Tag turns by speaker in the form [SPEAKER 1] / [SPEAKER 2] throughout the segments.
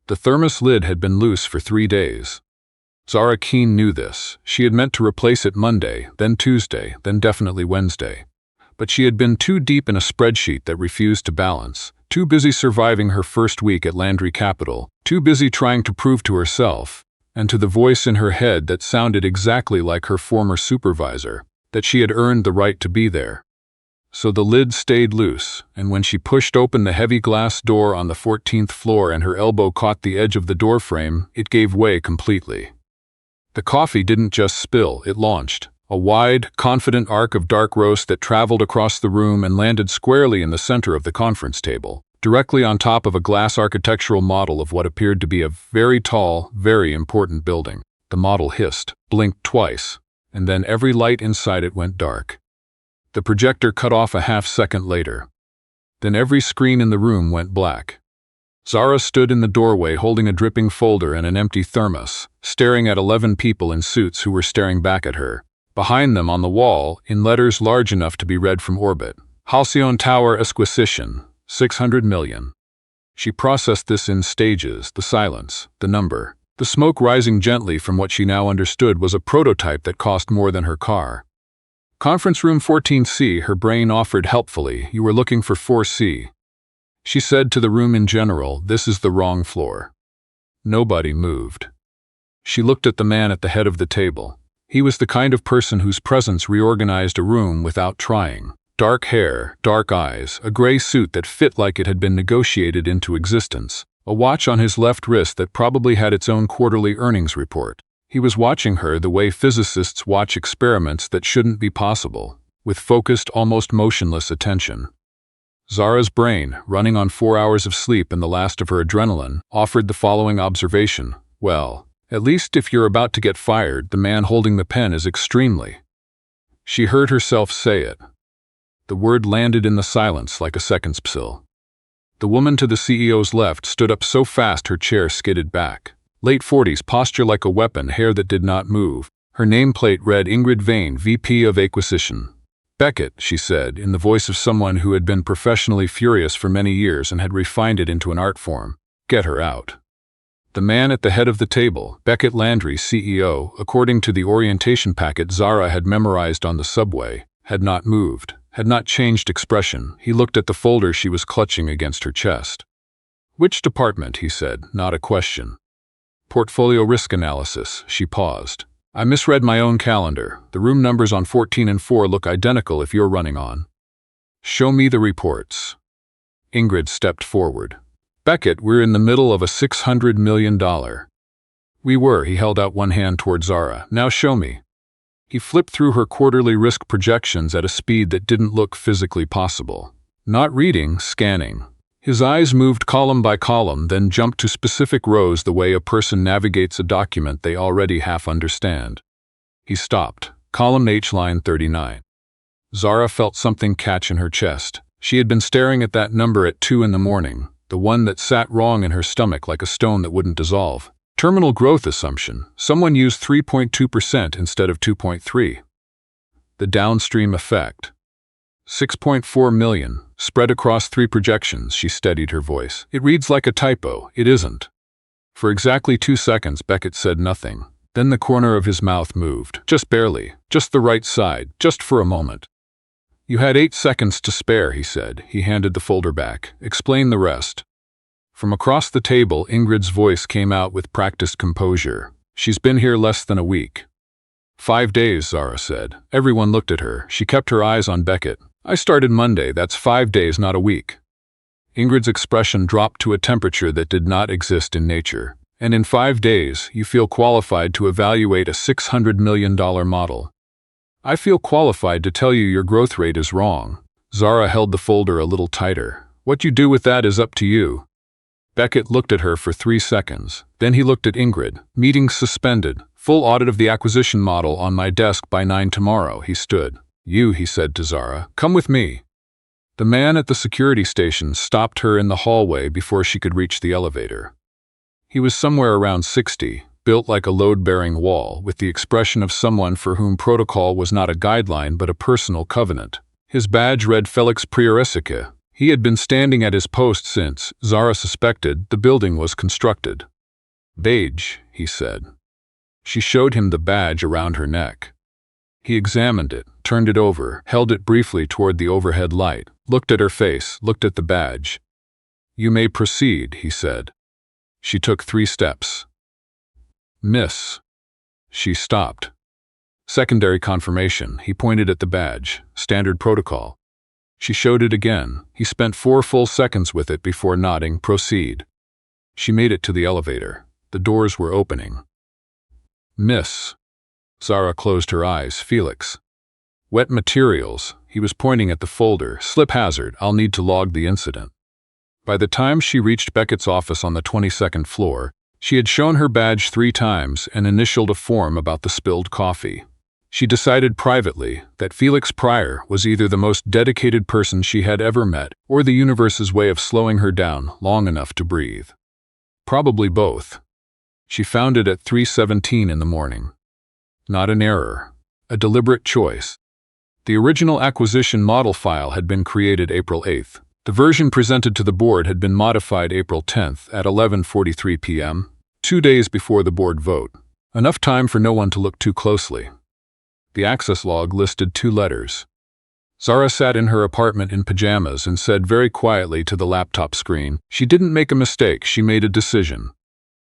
[SPEAKER 1] The thermos lid had been loose for 3 days. Zara Keene knew this. She had meant to replace it Monday, then Tuesday, then definitely Wednesday. But she had been too deep in a spreadsheet that refused to balance, too busy surviving her first week at Landry Capital, too busy trying to prove to herself, and to the voice in her head that sounded exactly like her former supervisor, that she had earned the right to be there. So the lid stayed loose, and when she pushed open the heavy glass door on the 14th floor and her elbow caught the edge of the doorframe, it gave way completely. The coffee didn't just spill, it launched, a wide, confident arc of dark roast that traveled across the room and landed squarely in the center of the conference table, directly on top of a glass architectural model of what appeared to be a very tall, very important building. The model hissed, blinked twice, and then every light inside it went dark. The projector cut off a half-second later. Then every screen in the room went black. Zara stood in the doorway holding a dripping folder and an empty thermos, staring at 11 people in suits who were staring back at her. Behind them on the wall, in letters large enough to be read from orbit, Halcyon Tower Acquisition, 600 million. She processed this in stages, the silence, the number, the smoke rising gently from what she now understood was a prototype that cost more than her car. Conference room 14C, her brain offered helpfully, you were looking for 4C. She said to the room in general, this is the wrong floor. Nobody moved. She looked at the man at the head of the table. He was the kind of person whose presence reorganized a room without trying. Dark hair, dark eyes, a gray suit that fit like it had been negotiated into existence, a watch on his left wrist that probably had its own quarterly earnings report. He was watching her the way physicists watch experiments that shouldn't be possible, with focused, almost motionless attention. Zara's brain, running on 4 hours of sleep and the last of her adrenaline, offered the following observation. Well, at least if you're about to get fired, the man holding the pen is extremely. She heard herself say it. The word landed in the silence like a second's psill. The woman to the CEO's left stood up so fast her chair skidded back. Late 40s, posture like a weapon, hair that did not move. Her nameplate read Ingrid Vane, VP of Acquisition. Beckett, she said, in the voice of someone who had been professionally furious for many years and had refined it into an art form. Get her out. The man at the head of the table, Beckett Landry, CEO, according to the orientation packet Zara had memorized on the subway, had not moved, had not changed expression. He looked at the folder she was clutching against her chest. Which department, he said, not a question. Portfolio risk analysis, she paused. I misread my own calendar. The room numbers on 14 and 4 look identical if you're running on. Show me the reports. Ingrid stepped forward. Beckett, we're in the middle of a $600 million. We were, he held out one hand toward Zara. Now show me. He flipped through her quarterly risk projections at a speed that didn't look physically possible. Not reading, scanning. His eyes moved column by column, then jumped to specific rows the way a person navigates a document they already half understand. He stopped. Column H, line 39. Zara felt something catch in her chest. She had been staring at that number at 2 in the morning, the one that sat wrong in her stomach like a stone that wouldn't dissolve. Terminal growth assumption. Someone used 3.2% instead of 2.3. The downstream effect. 6.4 million, spread across 3 projections, she steadied her voice. It reads like a typo, it isn't. For exactly 2 seconds, Beckett said nothing. Then the corner of his mouth moved, just barely, just the right side, just for a moment. You had 8 seconds to spare, he said. He handed the folder back. Explain the rest. From across the table, Ingrid's voice came out with practiced composure. She's been here less than a week. 5 days, Zara said. Everyone looked at her. She kept her eyes on Beckett. I started Monday, that's 5 days, not a week. Ingrid's expression dropped to a temperature that did not exist in nature. And in 5 days, you feel qualified to evaluate a $600 million model. I feel qualified to tell you your growth rate is wrong. Zara held the folder a little tighter. What you do with that is up to you. Beckett looked at her for 3 seconds. Then he looked at Ingrid. Meeting suspended. Full audit of the acquisition model on my desk by 9 tomorrow, he stood. You, he said to Zara, come with me. The man at the security station stopped her in the hallway before she could reach the elevator. He was somewhere around 60, built like a load-bearing wall, with the expression of someone for whom protocol was not a guideline but a personal covenant. His badge read Felix Prioresica. He had been standing at his post since, Zara suspected, the building was constructed. "Beige," he said. She showed him the badge around her neck. He examined it, turned it over, held it briefly toward the overhead light, looked at her face, looked at the badge. "You may proceed," he said. She took 3 steps. "Miss." She stopped. "Secondary confirmation," he pointed at the badge. "Standard protocol." She showed it again. He spent 4 full seconds with it before nodding, "Proceed." She made it to the elevator. The doors were opening. "Miss." Zara closed her eyes. "Felix." "Wet materials." He was pointing at the folder. "Slip hazard. I'll need to log the incident." By the time she reached Beckett's office on the 22nd floor, she had shown her badge 3 times and initialed a form about the spilled coffee. She decided privately that Felix Pryor was either the most dedicated person she had ever met or the universe's way of slowing her down long enough to breathe. Probably both. She found it at 3:17 in the morning. Not an error. A deliberate choice. The original acquisition model file had been created April 8th. The version presented to the board had been modified April 10th at 11:43 p.m., 2 days before the board vote. Enough time for no one to look too closely. The access log listed 2 letters. Zara sat in her apartment in pajamas and said very quietly to the laptop screen, she didn't make a mistake, she made a decision.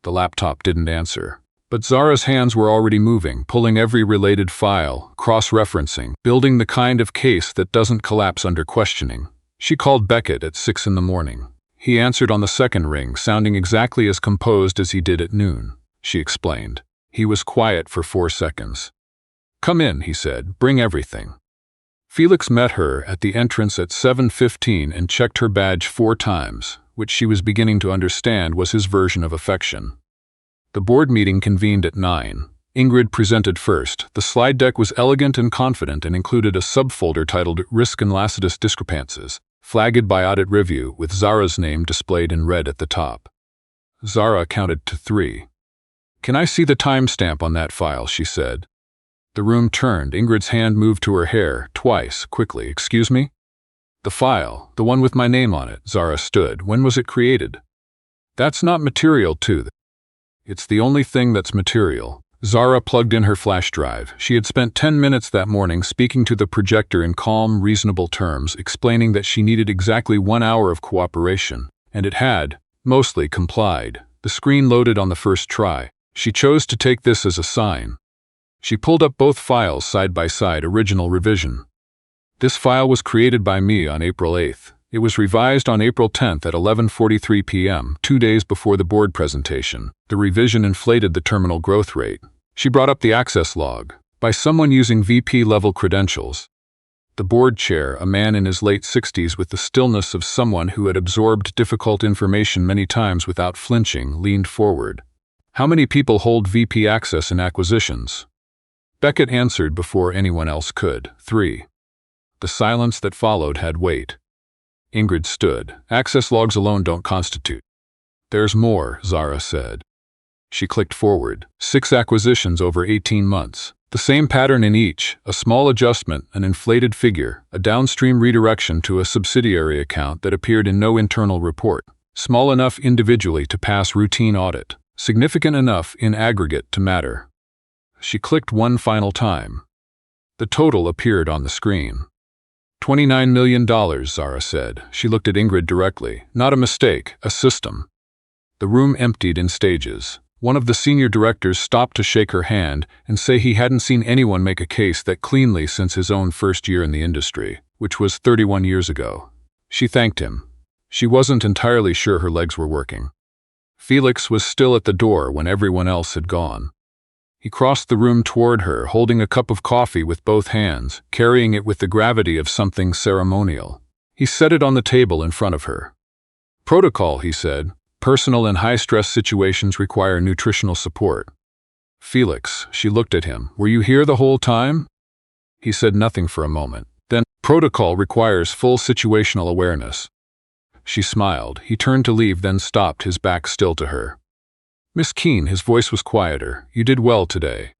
[SPEAKER 1] The laptop didn't answer. But Zara's hands were already moving, pulling every related file, cross-referencing, building the kind of case that doesn't collapse under questioning. She called Beckett at 6 in the morning. He answered on the second ring, sounding exactly as composed as he did at noon. She explained. He was quiet for 4 seconds. "Come in," he said. "Bring everything." Felix met her at the entrance at 7:15 and checked her badge 4 times, which she was beginning to understand was his version of affection. The board meeting convened at 9. Ingrid presented first. The slide deck was elegant and confident and included a subfolder titled Risk and Lacidus Discrepancies, flagged by Audit Review, with Zara's name displayed in red at the top. Zara counted to 3. "Can I see the timestamp on that file?" she said. The room turned. Ingrid's hand moved to her hair, twice, quickly. "Excuse me?" "The file, the one with my name on it." Zara stood. "When was it created?" "That's not material to It's the only thing that's material." Zara plugged in her flash drive. She had spent 10 minutes that morning speaking to the projector in calm, reasonable terms, explaining that she needed exactly 1 hour of cooperation, and it had, mostly, complied. The screen loaded on the first try. She chose to take this as a sign. She pulled up both files side by side, original revision. "This file was created by me on April 8th. It was revised on April 10th at 11:43 p.m., 2 days before the board presentation. The revision inflated the terminal growth rate." She brought up the access log. "By someone using VP-level credentials." The board chair, a man in his late 60s with the stillness of someone who had absorbed difficult information many times without flinching, leaned forward. "How many people hold VP access in acquisitions?" Beckett answered before anyone else could. 3. The silence that followed had weight. Ingrid stood. "Access logs alone don't constitute." "There's more," Zara said. She clicked forward. 6 acquisitions over 18 months. The same pattern in each, a small adjustment, an inflated figure, a downstream redirection to a subsidiary account that appeared in no internal report. Small enough individually to pass routine audit. Significant enough in aggregate to matter. She clicked one final time. The total appeared on the screen. $29 million, Zara said. She looked at Ingrid directly. Not a mistake, a system. The room emptied in stages. One of the senior directors stopped to shake her hand and say he hadn't seen anyone make a case that cleanly since his own first year in the industry, which was 31 years ago. She thanked him. She wasn't entirely sure her legs were working. Felix was still at the door when everyone else had gone. He crossed the room toward her, holding a cup of coffee with both hands, carrying it with the gravity of something ceremonial. He set it on the table in front of her. "Protocol," he said. "Personal and high-stress situations require nutritional support." "Felix," she looked at him, "were you here the whole time?" He said nothing for a moment. Then, "Protocol requires full situational awareness." She smiled. He turned to leave, then stopped, his back still to her. "Miss Keene," his voice was quieter, "you did well today."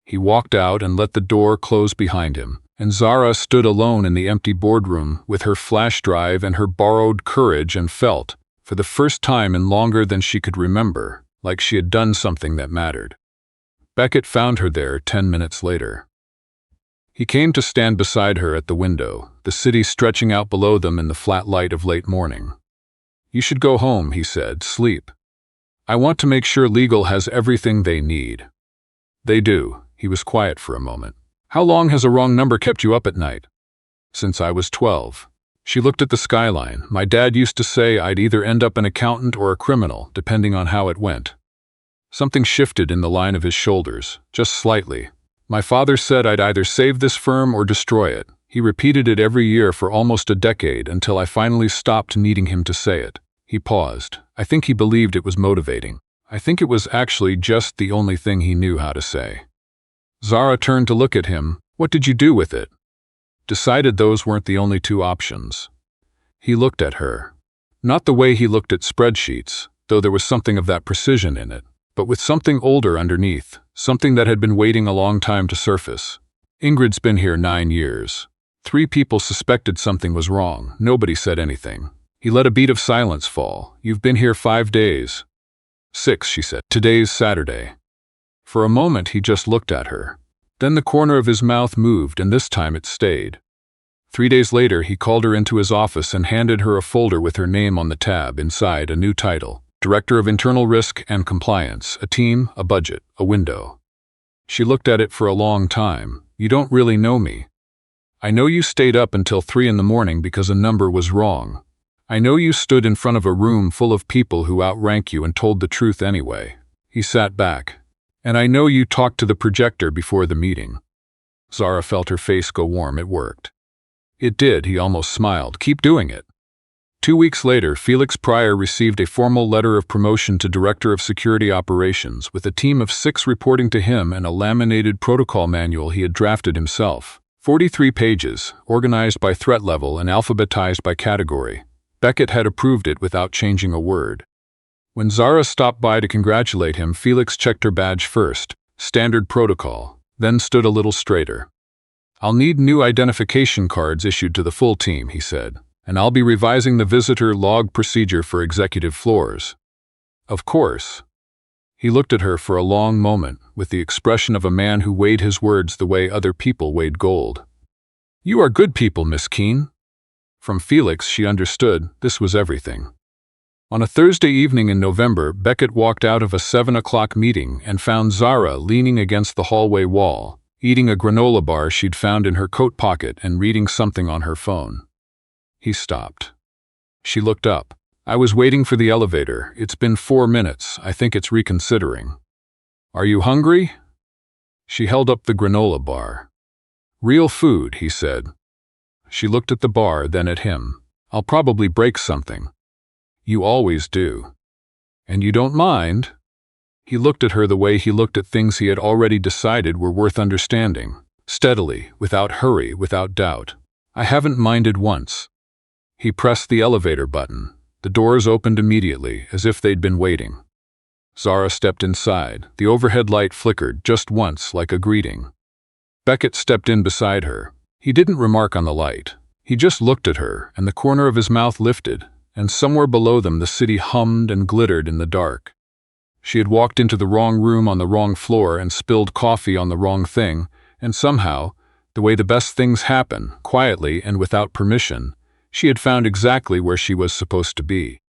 [SPEAKER 1] He walked out and let the door close behind him. And Zara stood alone in the empty boardroom with her flash drive and her borrowed courage and felt, for the first time in longer than she could remember, like she had done something that mattered. Beckett found her there 10 minutes later. He came to stand beside her at the window, the city stretching out below them in the flat light of late morning. "You should go home," he said, "sleep. I want to make sure legal has everything they need." "They do." He was quiet for a moment. "How long has a wrong number kept you up at night?" "Since I was 12. She looked at the skyline. "My dad used to say I'd either end up an accountant or a criminal, depending on how it went." Something shifted in the line of his shoulders, just slightly. "My father said I'd either save this firm or destroy it. He repeated it every year for almost a decade until I finally stopped needing him to say it." He paused. "I think he believed it was motivating. I think it was actually just the only thing he knew how to say." Zara turned to look at him. "What did you do with it?" "Decided those weren't the only two options." He looked at her. Not the way he looked at spreadsheets, though there was something of that precision in it, but with something older underneath, something that had been waiting a long time to surface. "Ingrid's been here 9 years. 3 people suspected something was wrong. Nobody said anything." He let a beat of silence fall. "You've been here 5 days. 6, she said. "Today's Saturday." For a moment he just looked at her. Then the corner of his mouth moved, and this time it stayed. 3 days later he called her into his office and handed her a folder with her name on the tab, inside a new title: Director of Internal Risk and Compliance, a team, a budget, a window. She looked at it for a long time. "You don't really know me. I know you stayed up until 3 in the morning because a number was wrong. I know you stood in front of a room full of people who outrank you and told the truth anyway." He sat back. "And I know you talked to the projector before the meeting." Zara felt her face go warm. It worked. It did, he almost smiled. "Keep doing it." 2 weeks later, Felix Pryor received a formal letter of promotion to Director of Security Operations, with a team of 6 reporting to him and a laminated protocol manual he had drafted himself. 43 pages, organized by threat level and alphabetized by category. Beckett had approved it without changing a word. When Zara stopped by to congratulate him, Felix checked her badge first, standard protocol, then stood a little straighter. "I'll need new identification cards issued to the full team," he said, "and I'll be revising the visitor log procedure for executive floors." "Of course." He looked at her for a long moment, with the expression of a man who weighed his words the way other people weighed gold. "You are good people, Miss Keene." From Felix, she understood this was everything. On a Thursday evening in November, Beckett walked out of a 7 o'clock meeting and found Zara leaning against the hallway wall, eating a granola bar she'd found in her coat pocket and reading something on her phone. He stopped. She looked up. "I was waiting for the elevator. It's been 4 minutes. I think it's reconsidering." "Are you hungry?" She held up the granola bar. "Real food," he said. She looked at the bar, then at him. "I'll probably break something." "You always do." "And you don't mind?" He looked at her the way he looked at things he had already decided were worth understanding, steadily, without hurry, without doubt. "I haven't minded once." He pressed the elevator button. The doors opened immediately, as if they'd been waiting. Zara stepped inside. The overhead light flickered just once, like a greeting. Beckett stepped in beside her. He didn't remark on the light. He just looked at her, and the corner of his mouth lifted, and somewhere below them the city hummed and glittered in the dark. She had walked into the wrong room on the wrong floor and spilled coffee on the wrong thing, and somehow, the way the best things happen, quietly and without permission, she had found exactly where she was supposed to be.